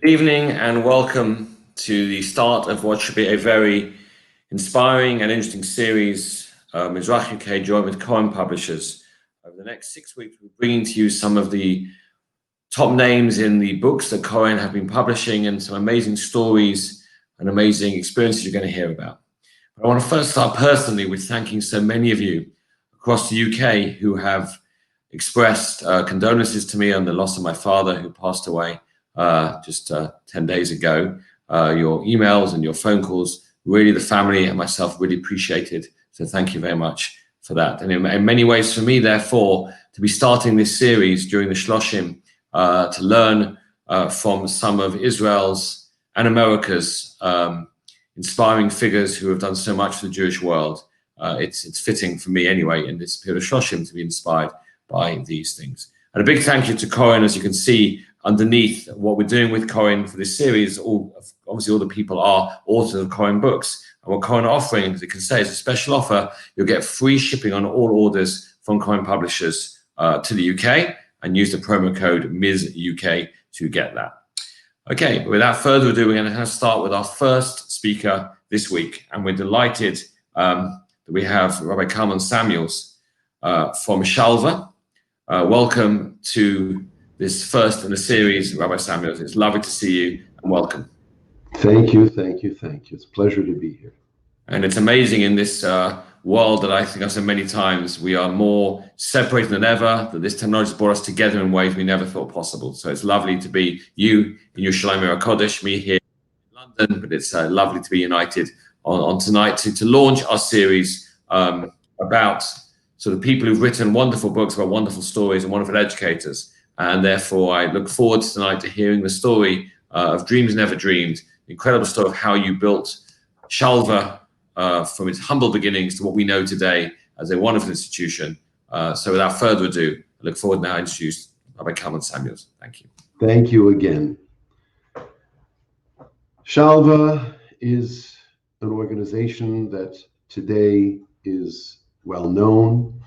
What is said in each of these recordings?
Good evening and welcome to the start of what should be a very inspiring and interesting series, Mizrach UK joined with KOREN publishers. Over the next 6 weeks, we're bringing to you some of the top names in the books that KOREN have been publishing and some amazing stories and amazing experiences you're going to hear about. But I want to first start personally with thanking so many of you across the UK who have expressed condolences to me on the loss of my father who passed away just 10 days ago. Your emails and your phone calls, really the family and myself really appreciated. So thank you very much for that. And in many ways for me, therefore, to be starting this series during the Shloshim, to learn from some of Israel's and America's inspiring figures who have done so much for the Jewish world. It's fitting for me anyway in this period of Shloshim to be inspired by these things. And a big thank you to KOREN. As you can see underneath what we're doing with KOREN for this series, obviously all the people are authors of KOREN books. And what KOREN are offering, as you can say, is a special offer. You'll get free shipping on all orders from KOREN publishers to the UK, and use the promo code MIZUK to get that. Okay, but without further ado, we're going to start with our first speaker this week. And we're delighted that we have Rabbi KALMAN Samuels from SHALVA. Welcome to this first in the series, Rabbi Samuels. It's lovely to see you and welcome. Thank you, thank you, thank you. It's a pleasure to be here. And it's amazing in this world that I think I've said many times, we are more separated than ever, that this technology has brought us together in ways we never thought possible. So it's lovely to be you in Yerushalayim HaKodesh, me here in London, but it's lovely to be united on tonight to launch our series about sort of people who've written wonderful books about wonderful stories and wonderful educators. And therefore, I look forward tonight to hearing the story of Dreams Never Dreamed, the incredible story of how you built SHALVA from its humble beginnings to what we know today as a wonderful institution. So without further ado, I look forward now to introduce Rabbi KALMAN Samuels. Thank you. Thank you again. SHALVA is an organization that today is well known,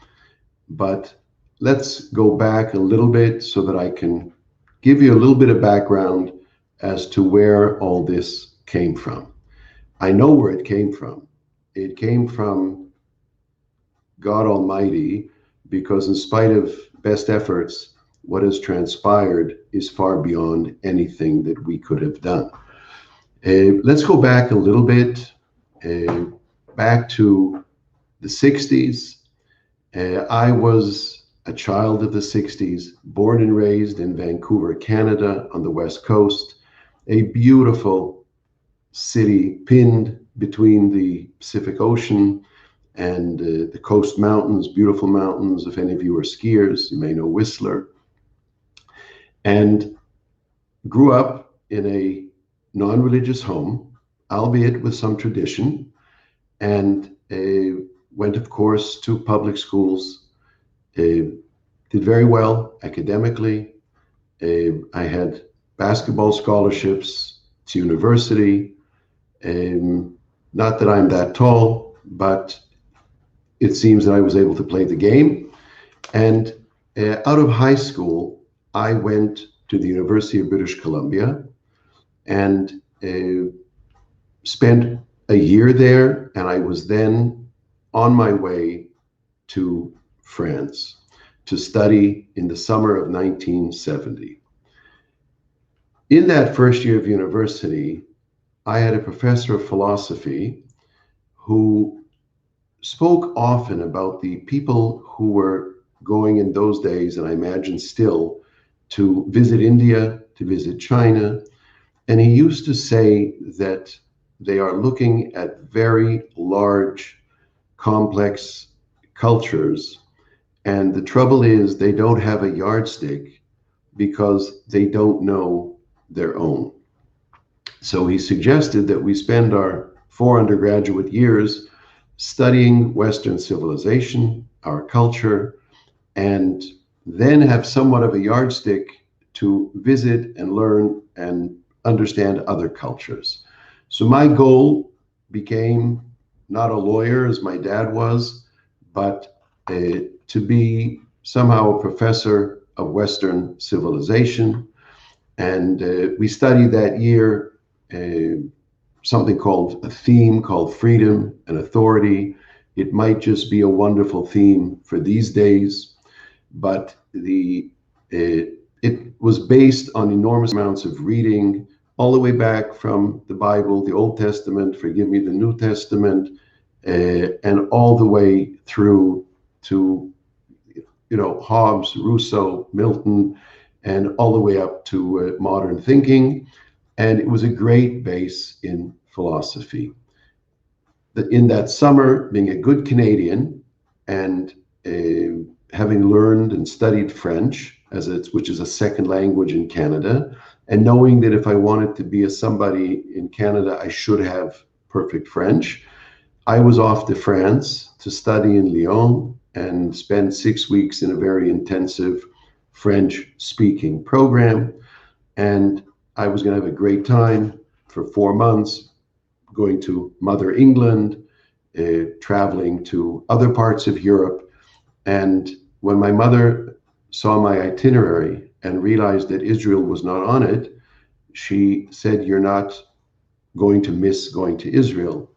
but let's go back a little bit so that I can give you a little bit of background as to where all this came from. I know where it came from. It came from God Almighty, because in spite of best efforts, what has transpired is far beyond anything that we could have done. Let's go back a little bit, back to the 60s. I was a child of the 60s, born and raised in Vancouver, Canada, on the West Coast, a beautiful city pinned between the Pacific Ocean and the coast mountains, beautiful mountains. If any of you are skiers, you may know Whistler. And grew up in a non-religious home, albeit with some tradition, and went, of course, to public schools, did very well academically. I had basketball scholarships to university. Not that I'm that tall, but it seems that I was able to play the game. And out of high school, I went to the University of British Columbia and spent a year there. And I was then on my way to France to study in the summer of 1970. In that first year of university, I had a professor of philosophy who spoke often about the people who were going in those days, and I imagine still, to visit India, to visit China. And he used to say that they are looking at very large, complex cultures. And the trouble is they don't have a yardstick because they don't know their own. So he suggested that we spend our 4 undergraduate years studying Western civilization, our culture, and then have somewhat of a yardstick to visit and learn and understand other cultures. So my goal became not a lawyer as my dad was, but to be somehow a professor of Western civilization. And we studied that year something called a theme called freedom and authority. It might just be a wonderful theme for these days, but it was based on enormous amounts of reading, all the way back from the Bible, the Old Testament, forgive me, the New Testament, and all the way through to, Hobbes, Rousseau, Milton, and all the way up to modern thinking. And it was a great base in philosophy. In that summer, being a good Canadian and having learned and studied French, which is a second language in Canada, and knowing that if I wanted to be a somebody in Canada, I should have perfect French, I was off to France to study in Lyon and spend 6 weeks in a very intensive French-speaking program. And I was going to have a great time for 4 months, going to Mother England, traveling to other parts of Europe. And when my mother saw my itinerary and realized that Israel was not on it, she said, "You're not going to miss going to Israel."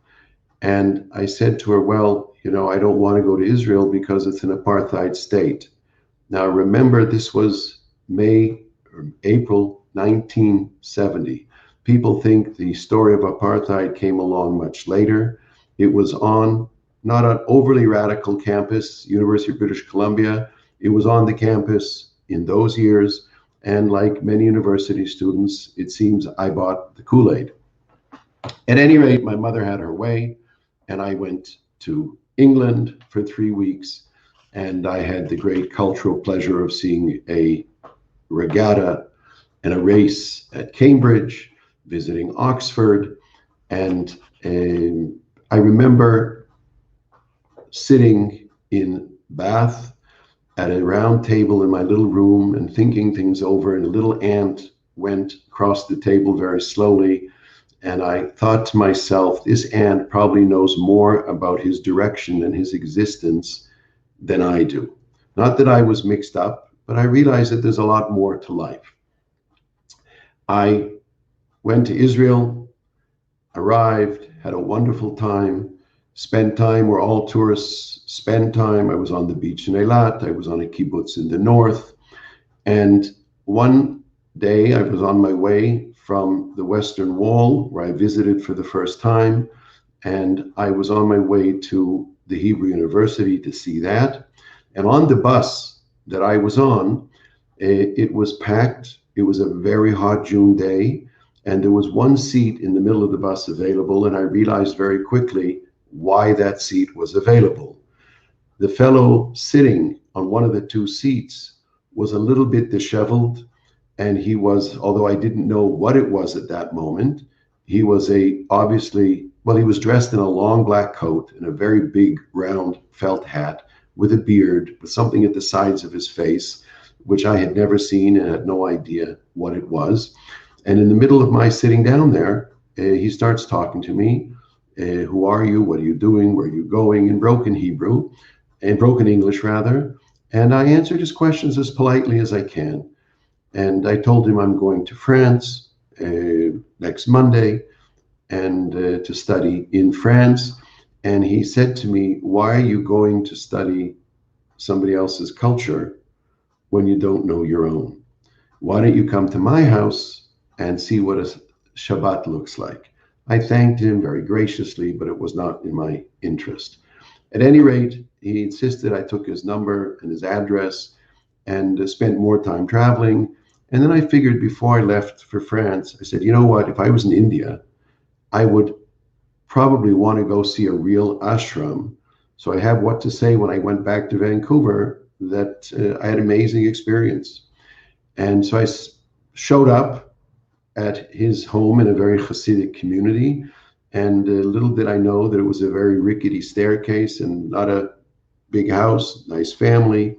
And I said to her, "Well, I don't want to go to Israel because it's an apartheid state." Now, remember, this was April 1970. People think the story of apartheid came along much later. It was on not an overly radical campus, University of British Columbia. It was on the campus in those years. And like many university students, it seems I bought the Kool-Aid. At any rate, my mother had her way, and I went to England for 3 weeks. And I had the great cultural pleasure of seeing a regatta and a race at Cambridge, visiting Oxford. And I remember sitting in Bath at a round table in my little room and thinking things over, and a little ant went across the table very slowly. And I thought to myself, this ant probably knows more about his direction and his existence than I do. Not that I was mixed up, but I realized that there's a lot more to life. I went to Israel, arrived, had a wonderful time, spent time where all tourists spend time. I was on the beach in Eilat. I was on a kibbutz in the north. And one day I was on my way from the Western Wall, where I visited for the first time. And I was on my way to the Hebrew University to see that. And on the bus that I was on, it was packed. It was a very hot June day, and there was one seat in the middle of the bus available, and I realized very quickly why that seat was available. The fellow sitting on one of the two seats was a little bit disheveled, and he was, although I didn't know what it was at that moment, he was he was dressed in a long black coat and a very big round felt hat with a beard, with something at the sides of his face, which I had never seen and had no idea what it was. And in the middle of my sitting down there, he starts talking to me. Who are you? What are you doing? Where are you going? In broken English rather. And I answered his questions as politely as I can. And I told him I'm going to France next Monday and to study in France. And he said to me, "Why are you going to study somebody else's culture when you don't know your own? Why don't you come to my house and see what a Shabbat looks like?" I thanked him very graciously, but it was not in my interest. At any rate, he insisted I took his number and his address and spent more time traveling. And then I figured before I left for France, I said, you know what, if I was in India, I would probably want to go see a real ashram. So I have what to say when I went back to Vancouver that I had an amazing experience. And so I showed up at his home in a very Hasidic community. And little did I know that it was a very rickety staircase and not a big house, nice family.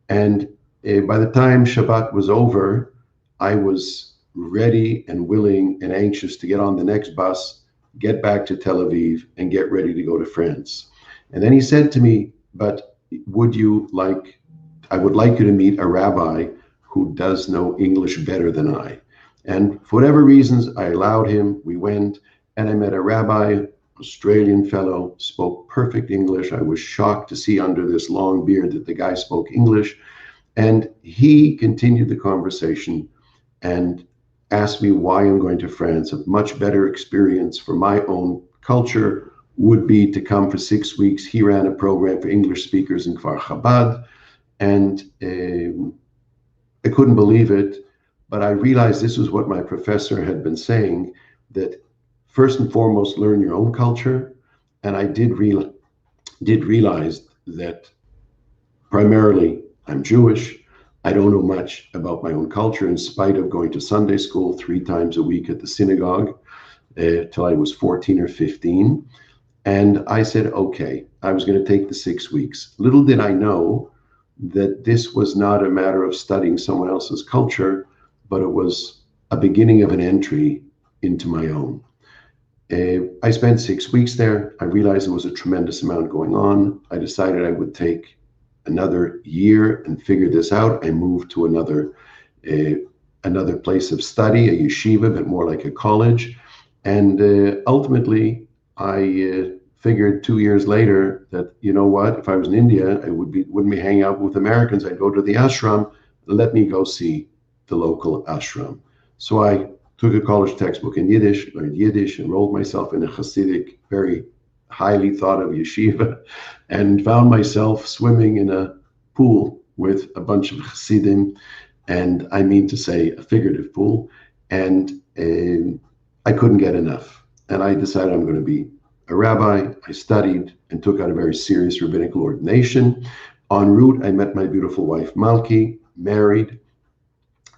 And by the time Shabbat was over, I was ready and willing and anxious to get on the next bus, get back to Tel Aviv, and get ready to go to France. And then he said to me, "But I would like you to meet a rabbi who does know English better than I." And for whatever reasons, I allowed him. We went, and I met a rabbi, Australian fellow, spoke perfect English. I was shocked to see under this long beard that the guy spoke English. And he continued the conversation and asked me why I'm going to France. A much better experience for my own culture would be to come for 6 weeks. He ran a program for English speakers in Kfar Chabad. And I couldn't believe it, but I realized this was what my professor had been saying, that first and foremost, learn your own culture. And I did realize that primarily I'm Jewish. I don't know much about my own culture, in spite of going to Sunday school 3 times a week at the synagogue till I was 14 or 15. And I said, okay, I was going to take the 6 weeks. Little did I know that this was not a matter of studying someone else's culture, but it was a beginning of an entry into my own. I spent 6 weeks there. I realized there was a tremendous amount going on. I decided I would take another year and figure this out. I moved to another place of study, a yeshiva, but more like a college. And ultimately, I figured 2 years later that, you know what, if I was in India, I wouldn't be hanging out with Americans. I'd go to the ashram. Let me go see the local ashram. So I took a college textbook in Yiddish, learned Yiddish, enrolled myself in a Hasidic, very highly thought of yeshiva, and found myself swimming in a pool with a bunch of Hasidim, and I mean to say a figurative pool, and I couldn't get enough. And I decided I'm going to be a rabbi. I studied and took out a very serious rabbinical ordination. En route, I met my beautiful wife, Malki, married,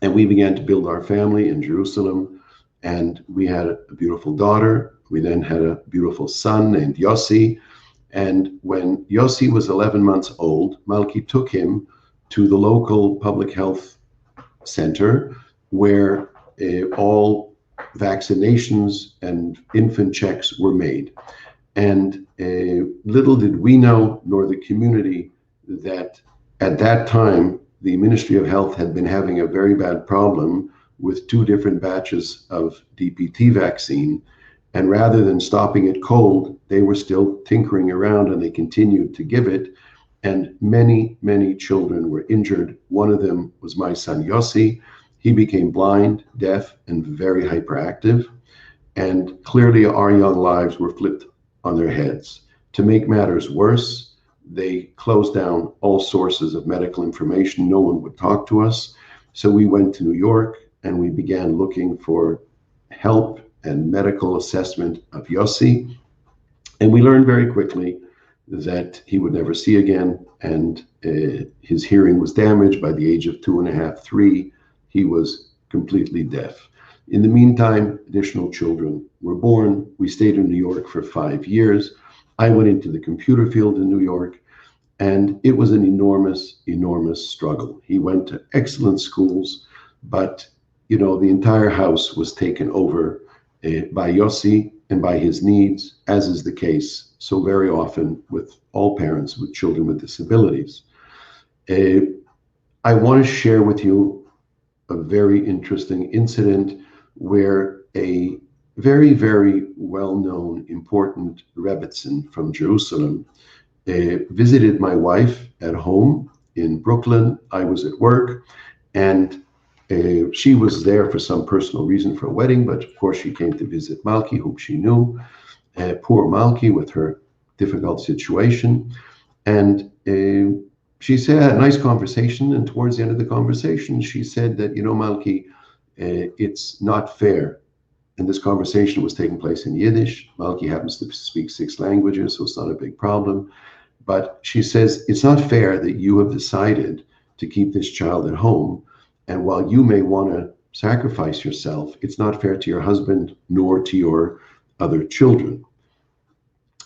and we began to build our family in Jerusalem. And we had a beautiful daughter. We then had a beautiful son named Yossi. And when Yossi was 11 months old, Malki took him to the local public health center where all vaccinations and infant checks were made. And little did we know, nor the community, that at that time, the Ministry of Health had been having a very bad problem with 2 different batches of DPT vaccine. And rather than stopping it cold, they were still tinkering around, and they continued to give it. And many, many children were injured. One of them was my son, Yossi. He became blind, deaf, and very hyperactive. And clearly our young lives were flipped on their heads. To make matters worse, they closed down all sources of medical information. No one would talk to us. So we went to New York and we began looking for help and medical assessment of Yossi. And we learned very quickly that he would never see again. And his hearing was damaged by the age of 2.5, 3. He was completely deaf. In the meantime, additional children were born. We stayed in New York for 5 years. I went into the computer field in New York, and it was an enormous, enormous struggle. He went to excellent schools, but the entire house was taken over by Yossi and by his needs, as is the case so very often with all parents with children with disabilities. I want to share with you a very interesting incident where a very, very well-known, important Rebbitzin from Jerusalem visited my wife at home in Brooklyn. I was at work, and she was there for some personal reason for a wedding, but of course she came to visit Malki, whom she knew. Poor Malki with her difficult situation. And she had a nice conversation, and towards the end of the conversation, she said that, Malki, it's not fair. And this conversation was taking place in Yiddish. Malki happens to speak 6 languages, so it's not a big problem. But she says, it's not fair that you have decided to keep this child at home. And while you may want to sacrifice yourself, it's not fair to your husband nor to your other children.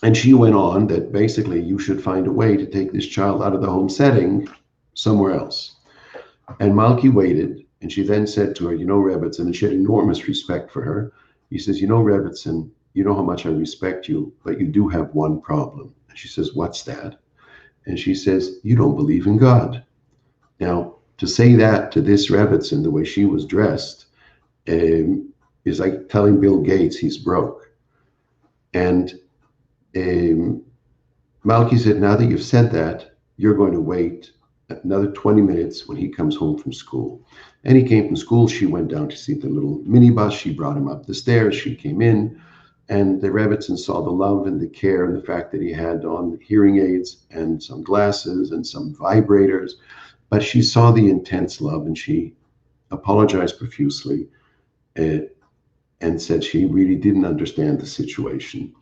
And she went on that basically you should find a way to take this child out of the home setting somewhere else. And Malki waited, and she then said to her, Rebbitzin, and she had enormous respect for her. He says, Rebbitzin, you know how much I respect you, but you do have one problem. And she says, what's that? And she says, you don't believe in God. Now, to say that to this Rebbitzin, the way she was dressed, is like telling Bill Gates he's broke. And Malki said, now that you've said that, you're going to wait another 20 minutes when he comes home from school. And he came from school. She went down to see the little minibus. She brought him up the stairs. She came in, and the Rebbitzin saw the love and the care and the fact that he had on hearing aids and some glasses and some vibrators. But she saw the intense love, and she apologized profusely and said she really didn't understand the situation,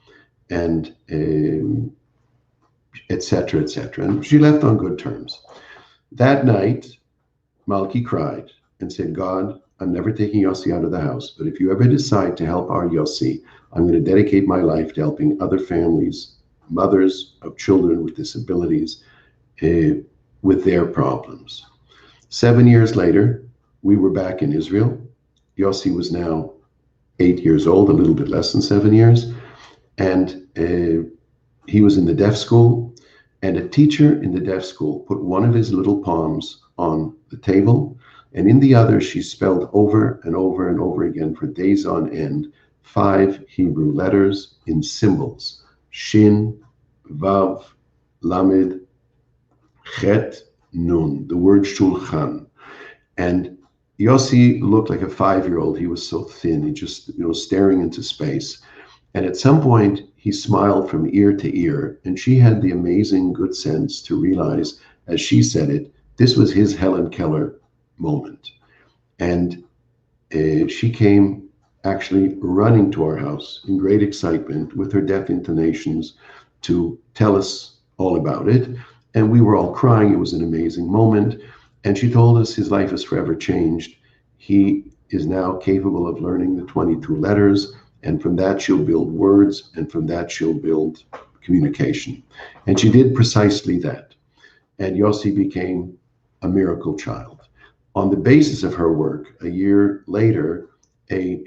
and et cetera, et cetera. And she left on good terms. That night, Malki cried and said, God, I'm never taking Yossi out of the house, but if you ever decide to help our Yossi, I'm going to dedicate my life to helping other families, mothers of children with disabilities, with their problems. 7 years later, we were back in Israel. Yossi was now 8 years old, a little bit less than 7 years. And he was in the deaf school, and a teacher in the deaf school put one of his little palms on the table, and in the other, she spelled over and over and over again for days on end 5 Hebrew letters in symbols: Shin, Vav, Lamed, Chet, Nun, the word Shulchan. And Yossi looked like a 5-year-old. He was so thin, he just, staring into space. And at some point, he smiled from ear to ear, and she had the amazing good sense to realize, as she said it, this was his Helen Keller moment. And she came actually running to our house in great excitement with her deaf intonations to tell us all about it. And we were all crying. It was an amazing moment. And she told us his life is forever changed. He is now capable of learning the 22 letters. And from that, she'll build words. And from that, she'll build communication. And she did precisely that. And Yossi became a miracle child. On the basis of her work, a year later, a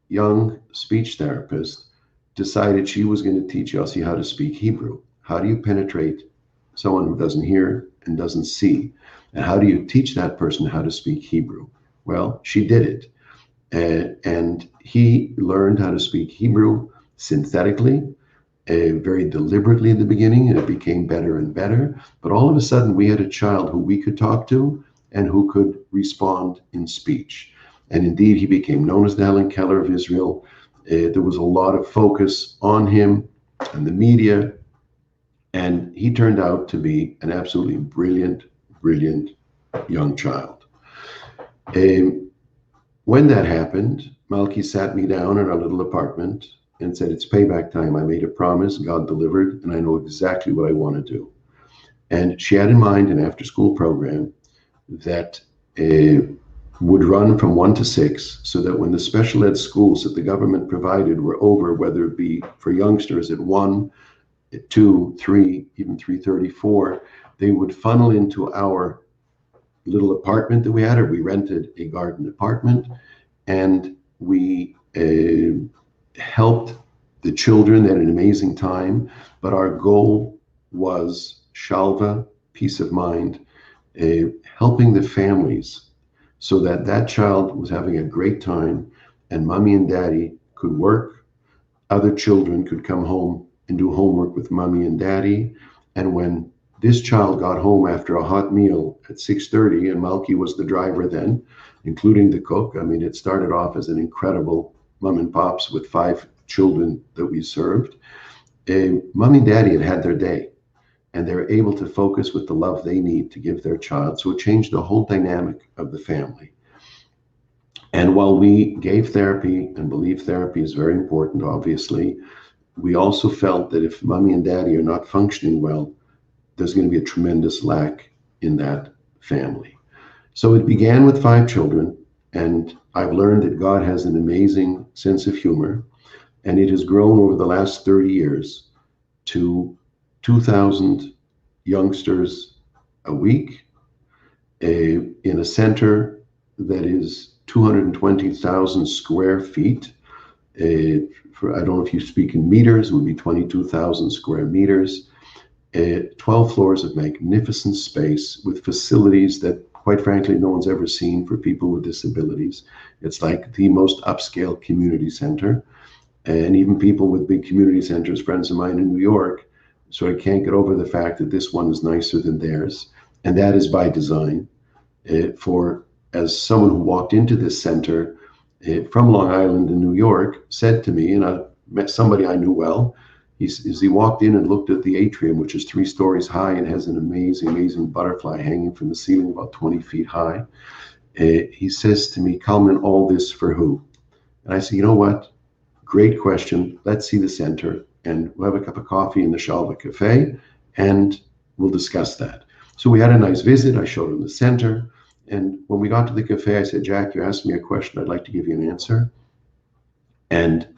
young speech therapist decided she was going to teach Yossi how to speak Hebrew. How do you penetrate someone who doesn't hear and doesn't see? And how do you teach that person how to speak Hebrew? Well, she did it. And he learned how to speak Hebrew synthetically, very deliberately in the beginning, and it became better and better. But all of a sudden, we had a child who we could talk to and who could respond in speech. And indeed, he became known as the Helen Keller of Israel. There was a lot of focus on him and the media, and he turned out to be an absolutely brilliant young child. When that happened, Malki sat me down in our little apartment and said, it's payback time. I made a promise, God delivered, and I know exactly what I want to do. And she had in mind an after-school program that would run from 1 to 6, so that when the special ed schools that the government provided were over, whether it be for youngsters at 1, at 2, 3, even 3:30, 4, they would funnel into our little apartment that we had, or we rented a garden apartment, and we helped the children at an amazing time. But our goal was SHALVA, peace of mind, helping the families so that that child was having a great time, and mommy and daddy could work. Other children could come home and do homework with mommy and daddy. And when this child got home after a hot meal at 6:30, and Malki was the driver then, including the cook. I mean, it started off as an incredible mom and pops with 5 children that we served. Mommy and daddy had their day, and they're able to focus with the love they need to give their child. So it changed the whole dynamic of the family. And while we gave therapy and believe therapy is very important, obviously, we also felt that if mommy and daddy are not functioning well, there's going to be a tremendous lack in that family. So it began with 5 children, and I've learned that God has an amazing sense of humor, and it has grown over the last 30 years to 2,000 youngsters a week in a center that is 220,000 square feet. I don't know if you speak in meters, it would be 22,000 square meters. 12 floors of magnificent space with facilities that quite frankly, no one's ever seen for people with disabilities. It's like the most upscale community center. And even people with big community centers, friends of mine in New York, sort of can't get over the fact that this one is nicer than theirs. And that is by design. For as someone who walked into this center from Long Island in New York said to me, and I met somebody I knew well, as he walked in and looked at the atrium, which is 3 stories high and has an amazing, amazing butterfly hanging from the ceiling about 20 feet high. He says to me, "Kalman, all this for who?" And I said, "You know what? Great question. Let's see the center and we'll have a cup of coffee in the SHALVA cafe and we'll discuss that." So we had a nice visit. I showed him the center. And when we got to the cafe, I said, "Jack, you asked me a question. I'd like to give you an answer." And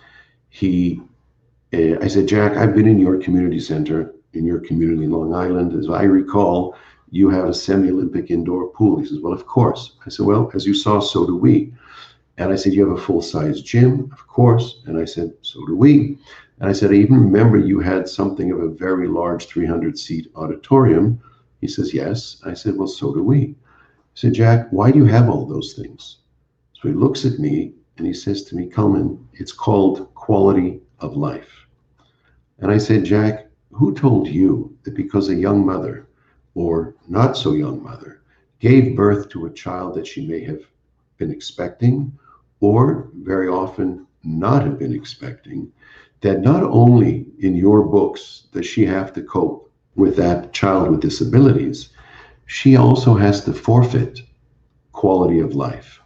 I said, "Jack, I've been in your community center, in your community in Long Island. As I recall, you have a semi-Olympic indoor pool." He says, "Well, of course." I said, "Well, as you saw, so do we." And I said, "You have a full-size gym?" "Of course." And I said, "So do we." And I said, "I even remember you had something of a very large 300-seat auditorium." He says, "Yes." I said, "Well, so do we." I said, "Jack, why do you have all those things?" So he looks at me and he says to me, "Kalman, it's called quality of life." And I said, "Jack, who told you that because a young mother or not so young mother gave birth to a child that she may have been expecting or very often not have been expecting, that not only in your books does she have to cope with that child with disabilities, she also has to forfeit quality of life.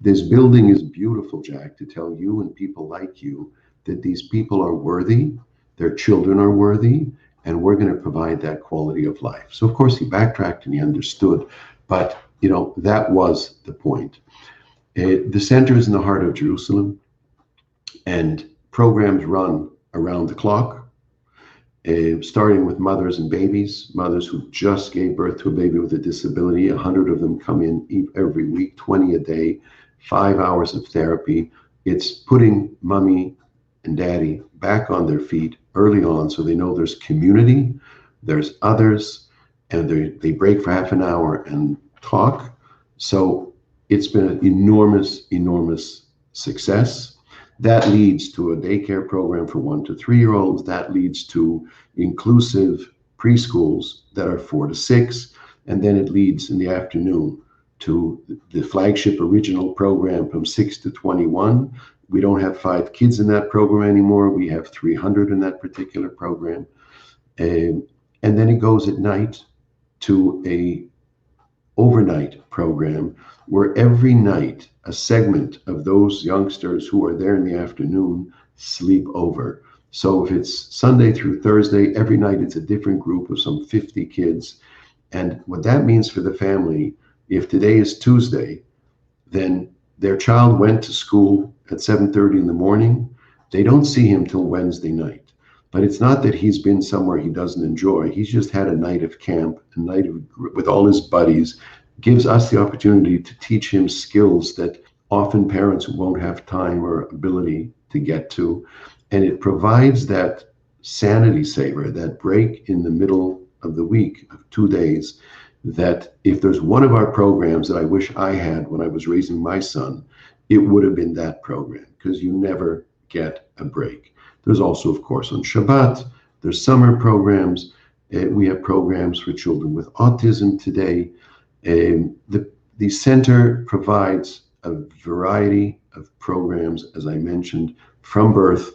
This building is beautiful, Jack, to tell you and people like you that these people are worthy, their children are worthy, and we're going to provide that quality of life." So of course he backtracked and he understood, but that was the point. The center is in the heart of Jerusalem, and programs run around the clock, starting with mothers and babies, mothers who just gave birth to a baby with a disability. 100 of them come in every week, 20 a day, 5 hours of therapy. It's putting mommy and daddy back on their feet early on so they know there's community, there's others, and they break for half an hour and talk. So it's been an enormous, enormous success. That leads to a daycare program for 1 to 3-year-olds. That leads to inclusive preschools that are 4 to 6. And then it leads in the afternoon to the flagship original program from 6 to 21. We don't have 5 kids in that program anymore. We have 300 in that particular program. And then it goes at night to a overnight program where every night a segment of those youngsters who are there in the afternoon sleep over. So if it's Sunday through Thursday, every night it's a different group of some 50 kids. And what that means for the family, if today is Tuesday, then their child went to school at 7:30 in the morning. They don't see him till Wednesday night. But it's not that he's been somewhere he doesn't enjoy. He's just had a night of camp, a night with all his buddies, gives us the opportunity to teach him skills that often parents won't have time or ability to get to. And it provides that sanity saver, that break in the middle of the week of 2 days, that if there's one of our programs that I wish I had when I was raising my son, it would have been that program, because you never get a break. There's also, of course, on Shabbat, there's summer programs. We have programs for children with autism today. The center provides a variety of programs, as I mentioned, from birth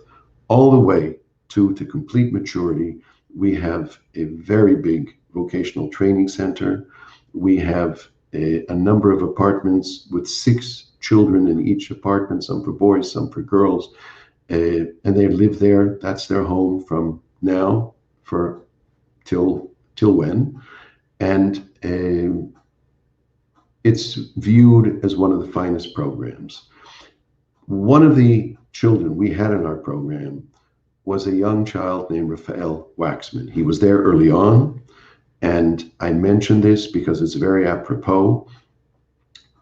all the way to complete maturity. We have a very big vocational training center. We have a number of apartments with 6 children in each apartment, some for boys, some for girls. And they live there. That's their home from now for till when. And it's viewed as one of the finest programs. One of the children we had in our program was a young child named Raphael Waxman. He was there early on, and I mention this because it's very apropos.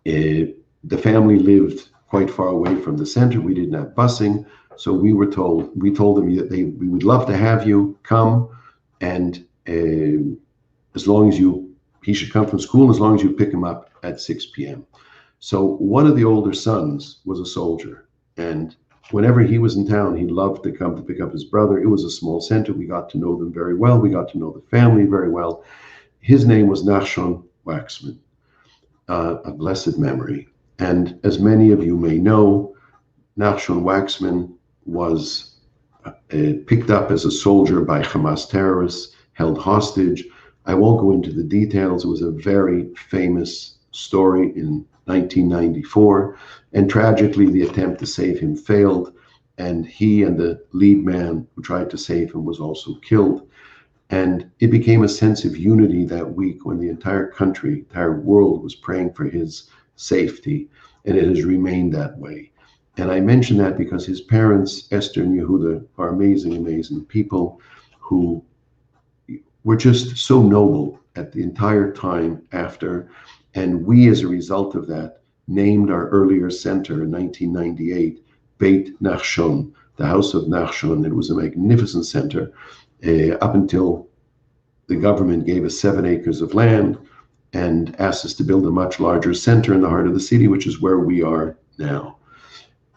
The family lived quite far away from the center. We didn't have busing, so we told them that we would love to have you come, and as long as you he should come from school as long as you pick him up at 6 p.m. So one of the older sons was a soldier, and whenever he was in town, he loved to come to pick up his brother. It was a small center. We got to know them very well. We got to know the family very well. His name was Nachshon Waxman, a blessed memory. And as many of you may know, Nachshon Waxman was picked up as a soldier by Hamas terrorists, held hostage. I won't go into the details. It was a very famous story in 1994. And tragically, the attempt to save him failed. And he and the lead man who tried to save him was also killed. And it became a sense of unity that week when the entire country, entire world was praying for his safety. And it has remained that way. And I mention that because his parents, Esther and Yehuda, are amazing, amazing people who were just so noble at the entire time after. And we, as a result of that, named our earlier center in 1998, Beit Nachshon, the House of Nachshon. It was a magnificent center up until the government gave us 7 acres of land and asked us to build a much larger center in the heart of the city, which is where we are now.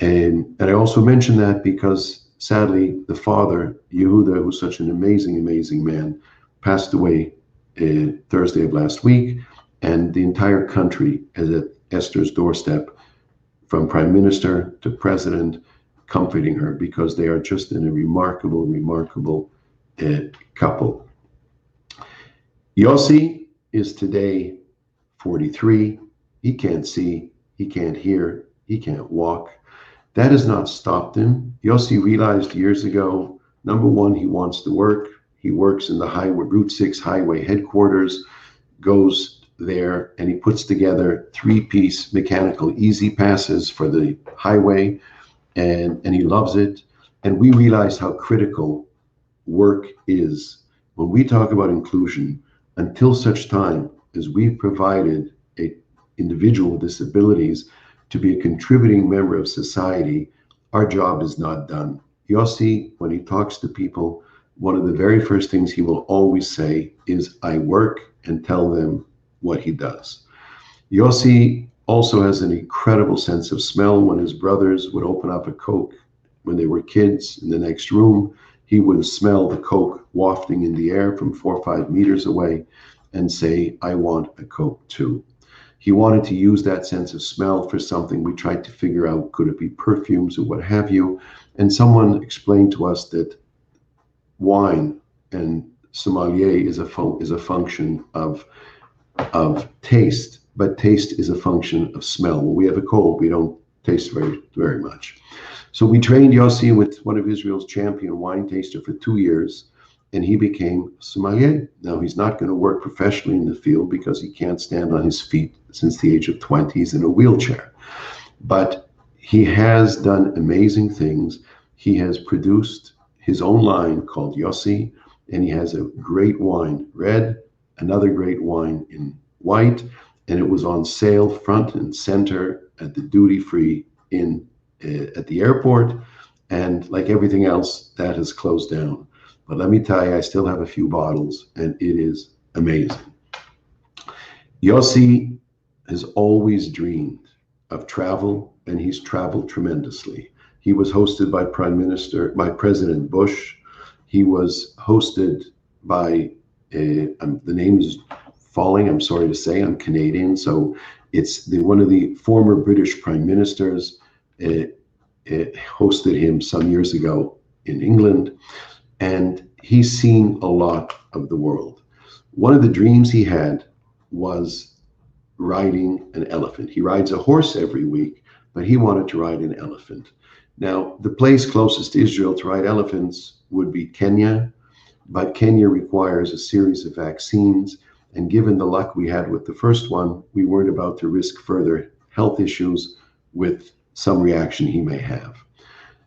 And I also mention that because sadly, the father, Yehuda, who's such an amazing, amazing man, passed away Thursday of last week, and the entire country is at Esther's doorstep, from prime minister to president, comforting her because they are just in a remarkable, remarkable couple. Yossi is today 43. He can't see, he can't hear, he can't walk. That has not stopped him. Yossi realized years ago, number one, he wants to work. He works in the Route 6 highway headquarters, goes there, and he puts together 3-piece mechanical easy passes for the highway, and he loves it. And we realize how critical work is. When we talk about inclusion, until such time as we've provided an individual with disabilities to be a contributing member of society, our job is not done. Yossi, when he talks to people, one of the very first things he will always say is, I work, and tell them what he does. Yossi also has an incredible sense of smell. When his brothers would open up a Coke when they were kids in the next room, he would smell the Coke wafting in the air from 4 or 5 meters away and say, I want a Coke too. He wanted to use that sense of smell for something. We tried to figure out, could it be perfumes or what have you? And someone explained to us that wine and sommelier is a function of taste, but taste is a function of smell. When we have a cold, we don't taste very, very much. So we trained Yossi with one of Israel's champion wine taster for 2 years, and he became sommelier. Now, he's not going to work professionally in the field because he can't stand on his feet since the age of 20. He's in a wheelchair. But he has done amazing things. He has produced his own line called Yossi, and he has a great wine, red, another great wine in white, and it was on sale front and center at the duty-free at the airport. And like everything else, that has closed down. But let me tell you, I still have a few bottles, and it is amazing. Yossi has always dreamed of travel, and he's traveled tremendously. He was hosted by President Bush. He was hosted by, the name is falling, I'm sorry to say, I'm Canadian, so it's one of the former British prime ministers hosted him some years ago in England. And he's seen a lot of the world. One of the dreams he had was riding an elephant. He rides a horse every week, but he wanted to ride an elephant. Now, the place closest to Israel to ride elephants would be Kenya, but Kenya requires a series of vaccines. And given the luck we had with the first one, we weren't about to risk further health issues with some reaction he may have.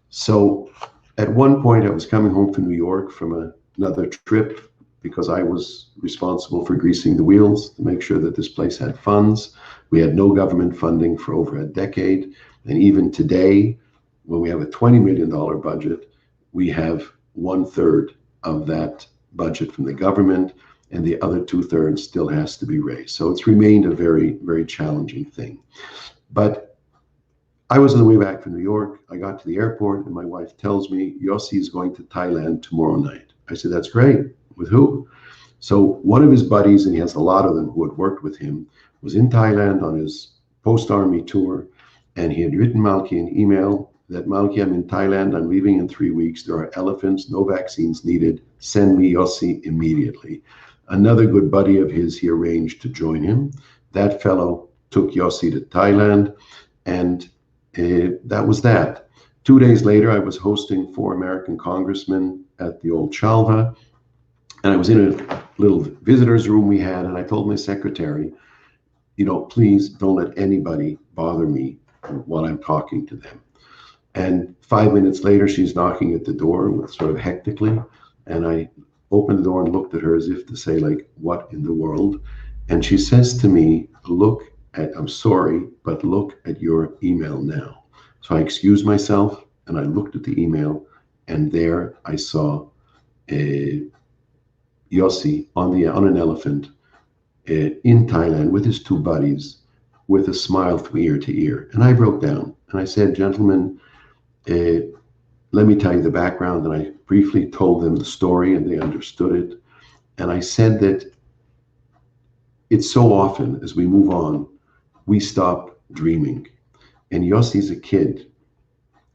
So at one point, I was coming home from New York from another trip because I was responsible for greasing the wheels to make sure that this place had funds. We had no government funding for over a decade. And even today, when we have a $20 million budget, we have 1/3 of that budget from the government. and the other 2/3 still has to be raised. So it's remained a very, very challenging thing. But I was on the way back from New York. I got to the airport and my wife tells me, Yossi is going to Thailand tomorrow night. I said, that's great. With who? So one of his buddies, and he has a lot of them who had worked with him, was in Thailand on his post-army tour, and he had written Malki an email that, Malki, I'm in Thailand, I'm leaving in 3 weeks, there are elephants, no vaccines needed, send me Yossi immediately. Another good buddy of his, he arranged to join him. That fellow took Yossi to Thailand, and that was that. 2 days later, I was hosting 4 American congressmen at the old SHALVA, and I was in a little visitor's room we had, and I told my secretary, please don't let anybody bother me while I'm talking to them. And 5 minutes later, she's knocking at the door sort of hectically, and I opened the door and looked at her as if to say, like, what in the world? And she says to me, I'm sorry, but look at your email now. So I excused myself and I looked at the email, and there I saw Yossi on an elephant in Thailand with his 2 buddies, with a smile from ear to ear. And I broke down and I said, gentlemen, let me tell you the background. And I briefly told them the story and they understood it. And I said that it's so often as we move on, we stop dreaming. And Yossi's a kid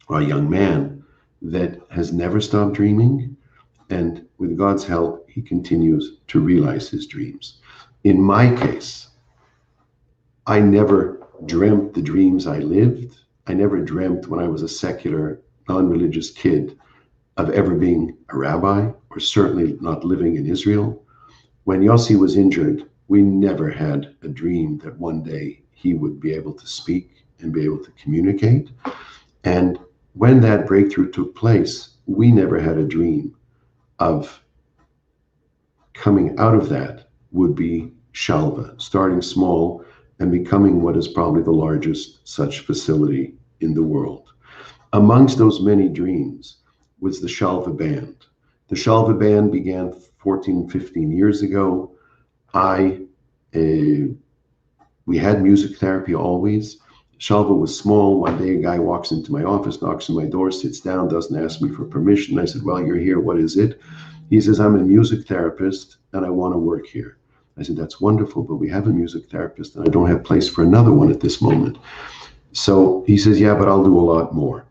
or a young man that has never stopped dreaming. And with God's help, he continues to realize his dreams. In my case, I never dreamt the dreams I lived. I never dreamt when I was a secular, non-religious kid of ever being a rabbi, or certainly not living in Israel. When Yossi was injured, we never had a dream that one day he would be able to speak and be able to communicate. And when that breakthrough took place, we never had a dream of coming out of that would be SHALVA, starting small and becoming what is probably the largest such facility in the world. Amongst those many dreams was the SHALVA band. The SHALVA band began 14, 15 years ago. We had music therapy always. SHALVA was small. One day a guy walks into my office, knocks on my door, sits down, doesn't ask me for permission. I said, well, you're here, what is it? He says, I'm a music therapist and I want to work here. I said, that's wonderful, but we have a music therapist and I don't have place for another one at this moment. So he says, yeah, but I'll do a lot more.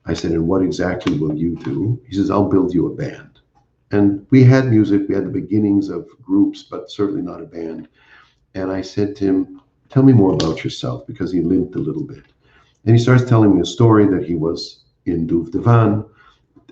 I said, and what exactly will you do? He says, I'll build you a band. And we had music, we had the beginnings of groups, but certainly not a band. And I said to him, tell me more about yourself, because he limped a little bit. And he starts telling me a story that he was in Duvdevan.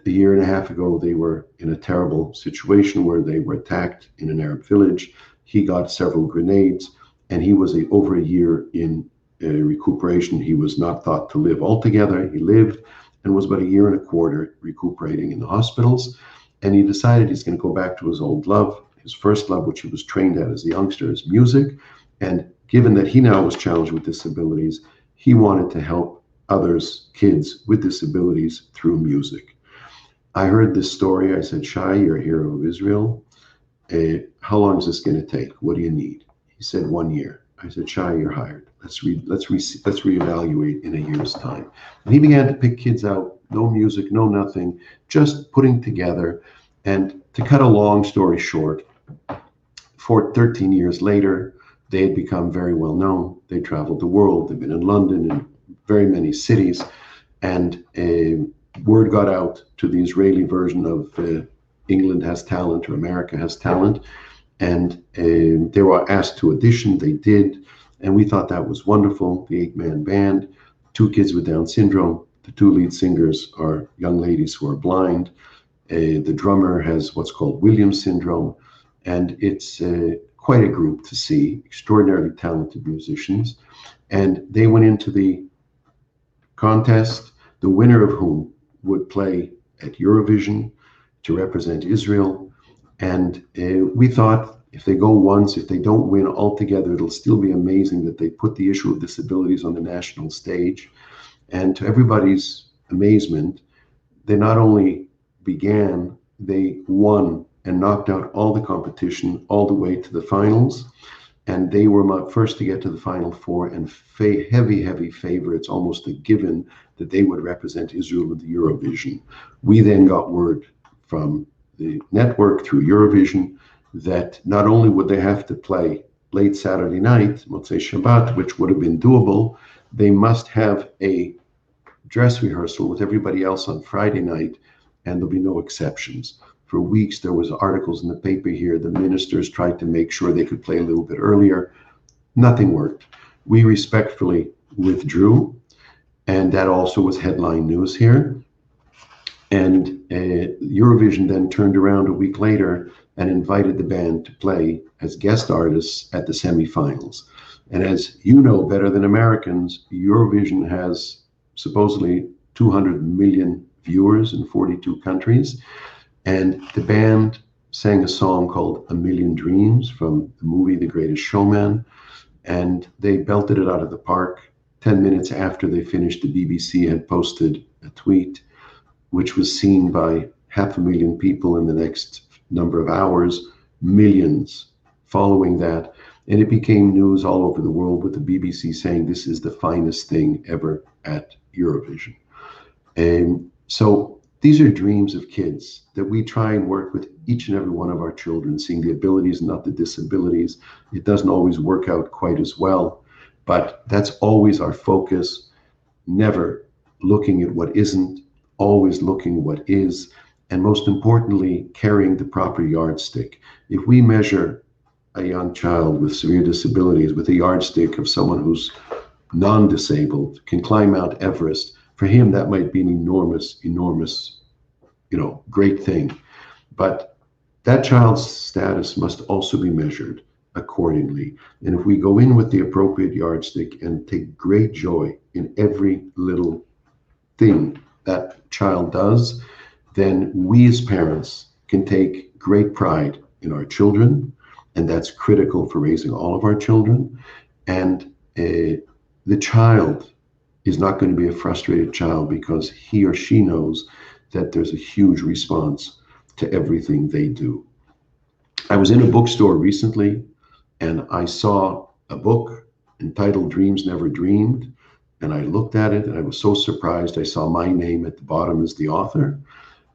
A year and a half ago, they were in a terrible situation where they were attacked in an Arab village. He got several grenades, and he was over a year in recuperation. He was not thought to live altogether. He lived and was about a year and a quarter recuperating in the hospitals. And he decided he's going to go back to his old love, his first love, which he was trained at as a youngster, is music. And given that he now was challenged with disabilities, he wanted to help others, kids with disabilities, through music. I heard this story. I said, Shai, you're a hero of Israel. How long is this going to take? What do you need? He said, 1 year. I said, Shai, you're hired. Let's reevaluate in a year's time. And he began to pick kids out, no music, no nothing, just putting together. And to cut a long story short, 13 years later, they had become very well known. They traveled the world. They've been in London and very many cities. And word got out to the Israeli version of England Has Talent or America Has Talent. And they were asked to audition. They did. And we thought that was wonderful. The 8-man band, 2 kids with Down syndrome. The 2 lead singers are young ladies who are blind. The drummer has what's called Williams syndrome. And it's quite a group to see, extraordinarily talented musicians. And they went into the contest, the winner of whom would play at Eurovision to represent Israel. And we thought, if they go once, if they don't win altogether, it'll still be amazing that they put the issue of disabilities on the national stage. And to everybody's amazement, they not only began, they won and knocked out all the competition all the way to the finals. And they were my first to get to the Final Four, and heavy favorites, almost a given that they would represent Israel in the Eurovision. We then got word from the network through Eurovision that not only would they have to play late Saturday night, Motzei Shabbat, which would have been doable, they must have a dress rehearsal with everybody else on Friday night, and there'll be no exceptions. For weeks, there was articles in the paper here. The ministers tried to make sure they could play a little bit earlier. Nothing worked. We respectfully withdrew, and that also was headline news here. And Eurovision then turned around a week later and invited the band to play as guest artists at the semifinals. And as you know better than Americans, Eurovision has supposedly 200 million viewers in 42 countries. And the band sang a song called A Million Dreams from the movie The Greatest Showman. And they belted it out of the park. 10 minutes after they finished, the BBC had posted a tweet, which was seen by 500,000 people in the next number of hours, millions following that. And it became news all over the world, with the BBC saying this is the finest thing ever at Eurovision. And so these are dreams of kids that we try and work with each and every one of our children, seeing the abilities, not the disabilities. It doesn't always work out quite as well, but that's always our focus, never looking at what isn't, always looking what is, and most importantly, carrying the proper yardstick. If we measure a young child with severe disabilities with a yardstick of someone who's non-disabled, can climb Mount Everest, for him, that might be an enormous, great thing. But that child's status must also be measured accordingly. And if we go in with the appropriate yardstick and take great joy in every little thing that child does, then we as parents can take great pride in our children. And that's critical for raising all of our children. And the child is not going to be a frustrated child because he or she knows that there's a huge response to everything they do. I was in a bookstore recently and I saw a book entitled Dreams Never Dreamed. And I looked at it and I was so surprised. I saw my name at the bottom as the author.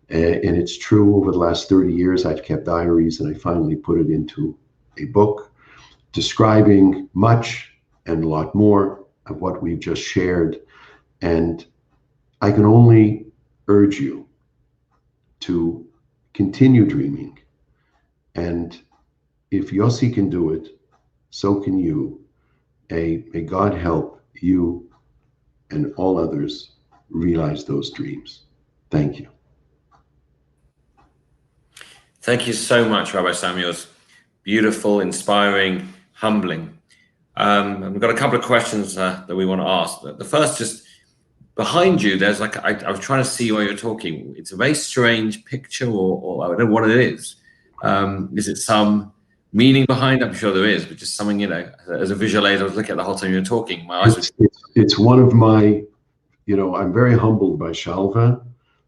And it's true, over the last 30 years, I've kept diaries, and I finally put it into a book describing much and a lot more of what we've just shared. And I can only urge you to continue dreaming. And if Yossi can do it, so can you. May God help you and all others realize those dreams. Thank you. Thank you so much, Rabbi Samuels. Beautiful, inspiring, humbling. And we've got a couple of questions that we want to ask. The first, just behind you, there's like, I was trying to see while you're talking. It's a very strange picture, or I don't know what it is. Is it some meaning behind it? I'm sure there is, but just something, as a visual aid, I was looking at the whole time you were talking. My eyes it's one of my, I'm very humbled by Shalva,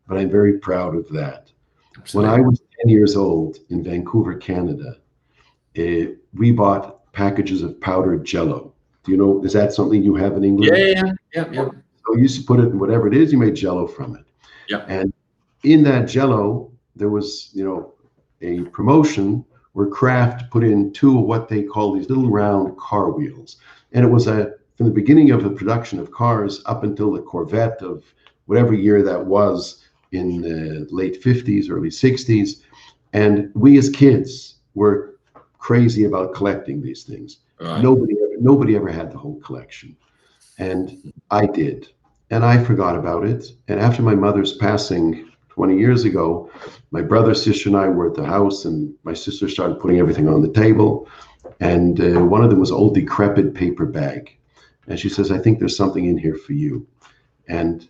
but I'm very proud of that. Absolutely. When I was 10 years old in Vancouver, Canada, we bought packages of powdered Jello. Do you know, is that something you have in England? Yeah. So you used to put it in whatever it is, you made Jello from it. Yeah. And in that Jello, there was, a promotion where Kraft put in 2 of what they call these little round car wheels. And it was from the beginning of the production of cars up until the Corvette of whatever year that was in the late 50s, early 60s. And we as kids were crazy about collecting these things. Right. Nobody ever had the whole collection. And I did. And I forgot about it. And after my mother's passing 20 years ago, my brother, sister, and I were at the house, and my sister started putting everything on the table. And one of them was an old decrepit paper bag. And she says, I think there's something in here for you. And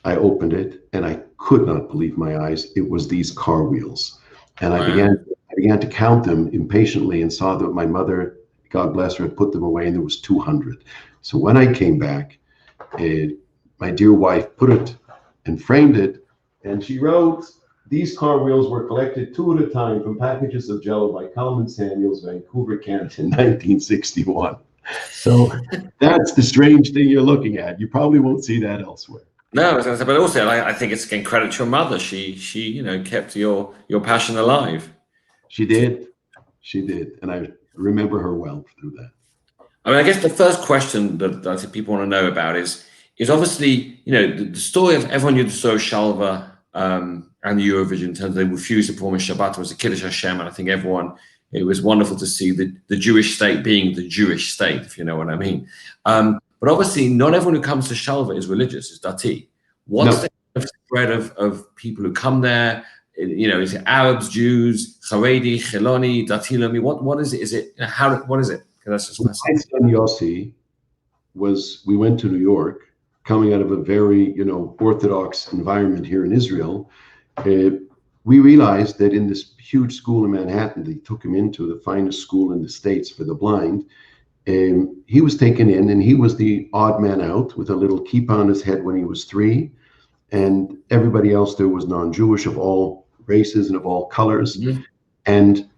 I opened it and I could not believe my eyes. It was these car wheels. And I began to count them impatiently and saw that my mother, God bless her, had put them away, and there was 200. So when I came back, my dear wife put it and framed it, and she wrote, these car wheels were collected 2 at a time from packages of Jello by KALMAN Samuels, Vancouver, Canada in 1961. So that's the strange thing you're looking at. You probably won't see that elsewhere. No, but also I think it's again credit to your mother. She kept your passion alive. She did. She did. And I remember her well through that. I mean, I guess the first question that I think people want to know about is obviously, the story of everyone knew the story of Shalva and the Eurovision in terms of they refused to perform in Shabbat. It was a Kiddush Hashem, and I think it was wonderful to see the Jewish state being the Jewish state, if you know what I mean. But obviously, not everyone who comes to Shalva is religious, is dati. What's the kind of spread of people who come there? Is it Arabs, Jews, Haredi, Chiloni, Dati Lomi? What is it? Is it what is it? That's just my son Yossi we went to New York, coming out of a very Orthodox environment here in Israel. We realized that in this huge school in Manhattan, they took him into the finest school in the States for the blind. He was taken in, and he was the odd man out with a little kippah on his head when he was 3, and everybody else there was non-Jewish, of all races and of all colors. Mm-hmm. And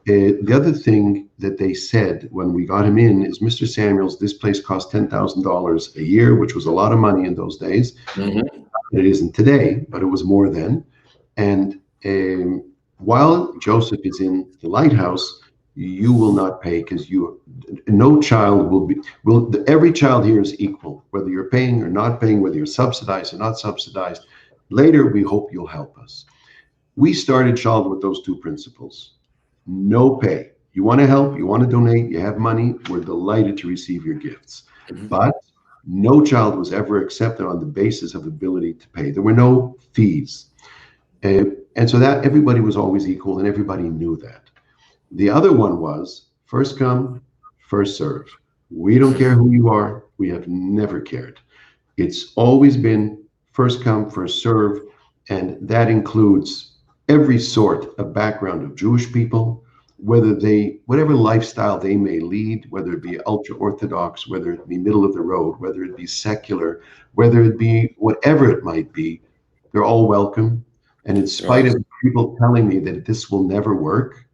the other thing that they said when we got him in is, Mr. Samuels, this place cost $10,000 a year, which was a lot of money in those days. Mm-hmm. It isn't today, but it was more then. And while Joseph is in the lighthouse, you will not pay, because no child every child here is equal, whether you're paying or not paying, whether you're subsidized or not subsidized. Later, we hope you'll help us. We started Shalva with those 2 principles. No pay. You want to help, you want to donate, you have money, we're delighted to receive your gifts. Mm-hmm. But no child was ever accepted on the basis of ability to pay. There were no fees. And so that everybody was always equal, and everybody knew that. The other one was first come, first serve. We don't care who you are. We have never cared. It's always been first come, first serve. And that includes every sort of background of Jewish people, whatever lifestyle they may lead, whether it be ultra-Orthodox, whether it be middle of the road, whether it be secular, whether it be whatever it might be, they're all welcome. And in spite of people telling me that this will never work,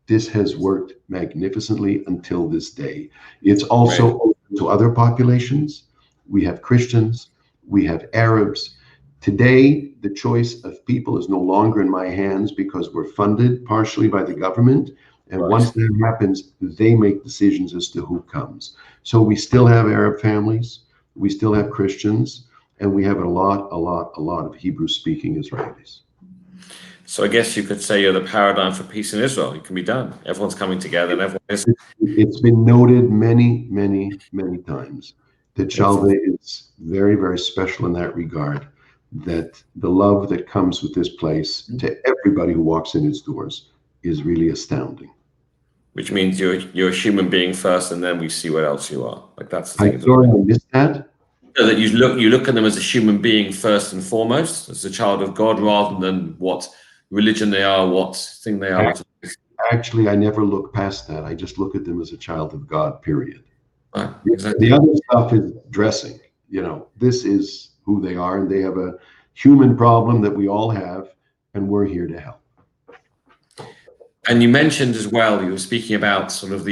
this has worked magnificently until this day. It's also open to other populations. We have Christians, we have Arabs. Today, the choice of people is no longer in my hands, because we're funded partially by the government. And once that happens, they make decisions as to who comes. So we still have Arab families, we still have Christians, and we have a lot of Hebrew-speaking Israelis. So I guess you could say you're the paradigm for peace in Israel. It can be done. Everyone's coming together, and everyone is. It's been noted many, many, many times that Shalva is very, very special in that regard, that the love that comes with this place to everybody who walks in its doors is really astounding. Which means you're a human being first, and then we see what else you are. Like that's the thing. I'm sorry, I missed that. So that you look at them as a human being first and foremost, as a child of God, rather than what religion they are, what thing they are. Actually, I never look past that. I just look at them as a child of God, period. Right, exactly. The other stuff is dressing. This is who they are, and they have a human problem that we all have, and we're here to help. And you mentioned as well, you were speaking about sort of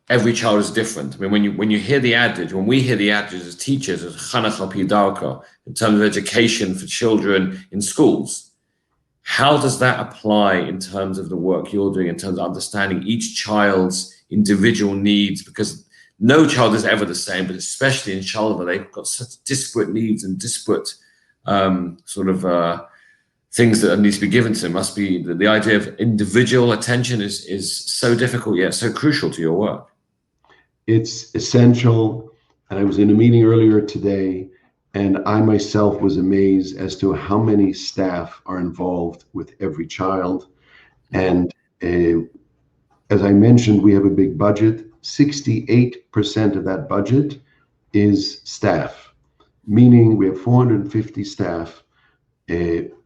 every child is different. I mean, when you hear the adage, when we hear the adage as teachers, as chanach al pi darko, in terms of education for children in schools, how does that apply in terms of the work you're doing, in terms of understanding each child's individual needs? Because no child is ever the same, but especially in Shalva, they've got such disparate needs and disparate things that need to be given to them. Must be the idea of individual attention is so difficult yet so crucial to your work. It's essential. And I was in a meeting earlier today, and I myself was amazed as to how many staff are involved with every child. And as I mentioned, we have a big budget. 68% of that budget is staff, meaning we have 450 staff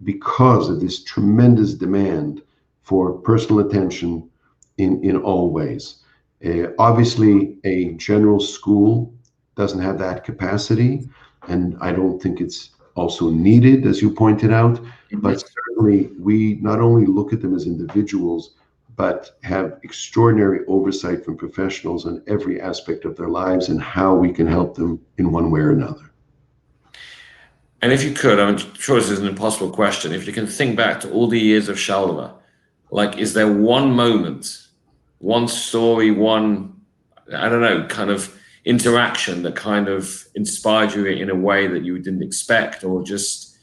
because of this tremendous demand for personal attention in all ways. Obviously, a general school doesn't have that capacity, and I don't think it's also needed, as you pointed out, Mm-hmm. but certainly we not only look at them as individuals, but have extraordinary oversight from professionals on every aspect of their lives and how we can help them in one way or another. And if you could, I'm sure this is an impossible question, if you can think back to all the years of SHALVA, like, is there one moment, one story, one, I don't know, kind of interaction that kind of inspired you in a way that you didn't expect, or just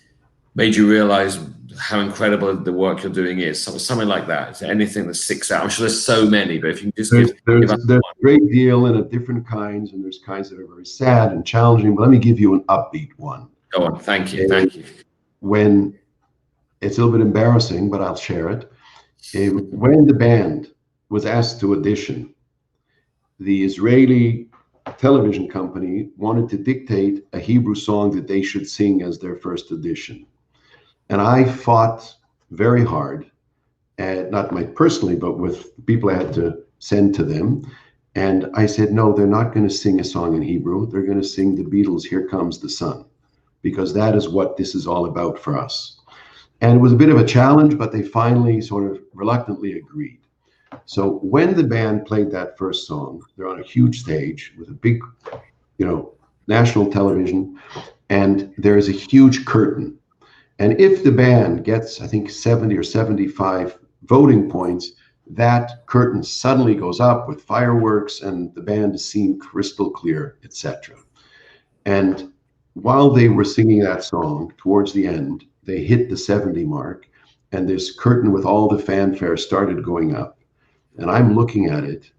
made you realize how incredible the work you're doing is? Something like that. Is there anything that sticks out? I'm sure there's so many, but if you can just there's a great deal and of different kinds, and there's kinds that are very sad and challenging, but let me give you an upbeat one. Go on. Thank you. Thank you. When it's a little bit embarrassing, but I'll share it. When the band was asked to audition, the Israeli television company wanted to dictate a Hebrew song that they should sing as their first audition. And I fought very hard, not personally, but with people I had to send to them. And I said, no, they're not going to sing a song in Hebrew. They're going to sing the Beatles' Here Comes the Sun, because that is what this is all about for us. And it was a bit of a challenge, but they finally sort of reluctantly agreed. So when the band played that first song, they're on a huge stage with a big, national television, and there is a huge curtain. And if the band gets, I think, 70 or 75 voting points, that curtain suddenly goes up with fireworks, and the band is seen crystal clear, etc. And while they were singing that song, towards the end, they hit the 70 mark, and this curtain with all the fanfare started going up. And I'm looking at it,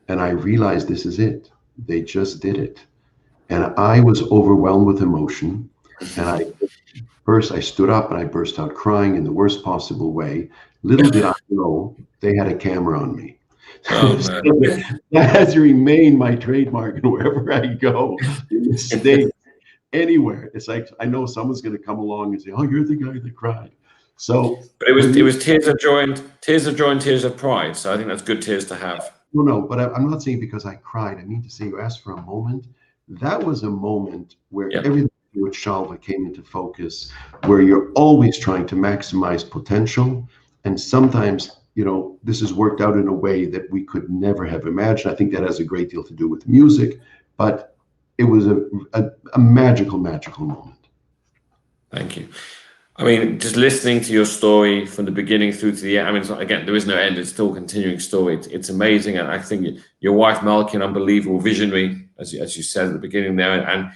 and I realized this is it. They just did it. And I was overwhelmed with emotion. And first I stood up and I burst out crying in the worst possible way. Little did I know they had a camera on me. Oh, So that has remained my trademark, and wherever I go, in the States, anywhere, it's like I know someone's going to come along and say, "Oh, you're the guy that cried." So, but it was tears of joy and tears of pride. So I think that's good tears to have. No, but I'm not saying because I cried. I mean to say, you asked for a moment. That was a moment where everything with SHALVA came into focus, where you're always trying to maximize potential, and sometimes, this has worked out in a way that we could never have imagined. I think that has a great deal to do with music, but it was a magical moment. Thank you. I mean, just listening to your story from the beginning through to the end, I mean, again, there is no end. It's still a continuing story. It's amazing. And I think your wife, Malki, an unbelievable visionary, as you said at the beginning there. And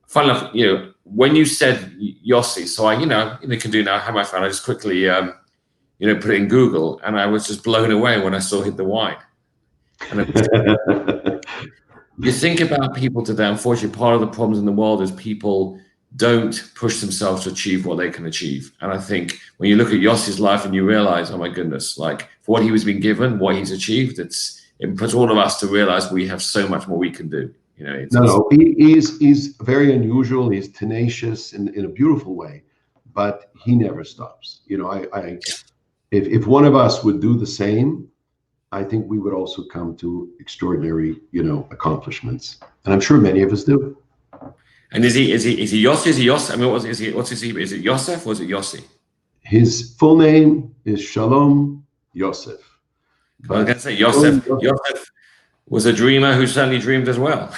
funny enough, when you said Yossi, so I, can do now, how my phone, I just quickly, put it in Google, and I was just blown away when I saw Hit the Wine. And you think about people today, unfortunately, part of the problems in the world is people don't push themselves to achieve what they can achieve. And I think when you look at Yossi's life and you realize, oh my goodness, like for what he was being given, what he's achieved, it puts all of us to realize we have so much more we can do. He's very unusual. He's tenacious in a beautiful way, but he never stops. If one of us would do the same, I think we would also come to extraordinary, accomplishments. And I'm sure many of us do. And is he Yossi? Is he Yossi? I mean, what's his Hebrew? Is it Yosef or is it Yossi? His full name is Shalom Yosef. I was going to say Yosef. Yosef was a dreamer who certainly dreamed as well.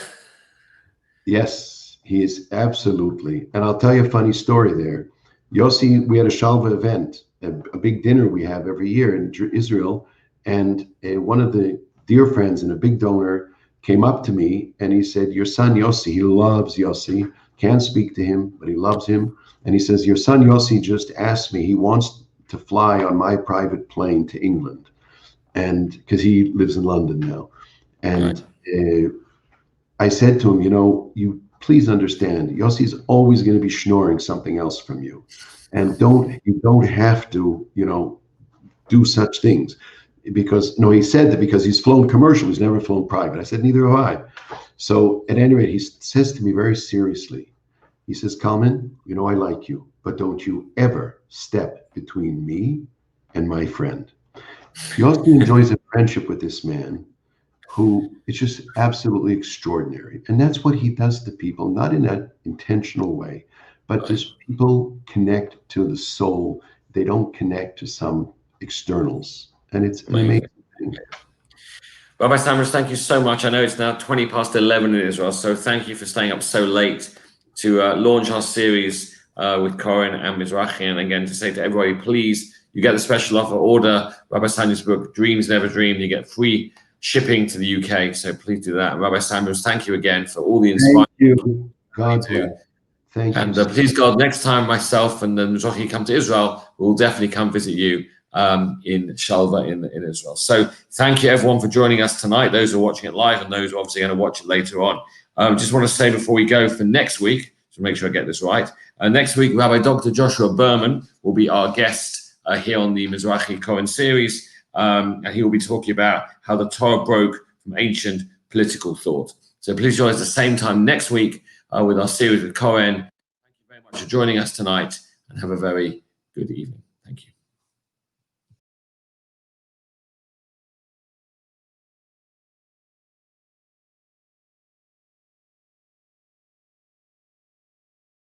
Yes, he is absolutely. And I'll tell you a funny story there. Yossi, we had a SHALVA event, a big dinner we have every year in Israel. And one of the dear friends and a big donor came up to me and he said, your son Yossi, he loves Yossi, can't speak to him, but he loves him. And he says, your son Yossi just asked me, he wants to fly on my private plane to England. And because he lives in London now. And I said to him, you please understand, Yossi's always going to be schnorring something else from you. And you don't have to, do such things. Because he said that because he's flown commercial, he's never flown private. I said, neither have I. So at any rate, he says to me very seriously, he says, KALMAN, I like you, but don't you ever step between me and my friend. Yossi enjoys a friendship with this man who is just absolutely extraordinary. And that's what he does to people, not in an intentional way, but just people connect to the soul. They don't connect to some externals. And it's an amazing thing. Rabbi Samuel, thank you so much. I know it's now 20 past 11 in Israel, so thank you for staying up so late to launch our series with Koren and Mizrahi. And again, to say to everybody, please, you get the special offer, order Rabbi Samuel's book, Dreams Never Dreamed. You get free shipping to the UK, so please do that. And Rabbi Samuel, thank you again for all the inspiring. Thank you. God bless. Thank you. And please, God, next time myself and the Mizrahi come to Israel, we'll definitely come visit you in Shalva in Israel. So thank you everyone for joining us tonight, those who are watching it live and those who are obviously going to watch it later on. Just want to say before we go for next week, to make sure I get this right, next week Rabbi Dr. Joshua Berman will be our guest here on the Mizrahi Koren series, and he will be talking about how the Torah broke from ancient political thought. So please join us at the same time next week with our series with Koren. Thank you very much for joining us tonight, and have a very good evening.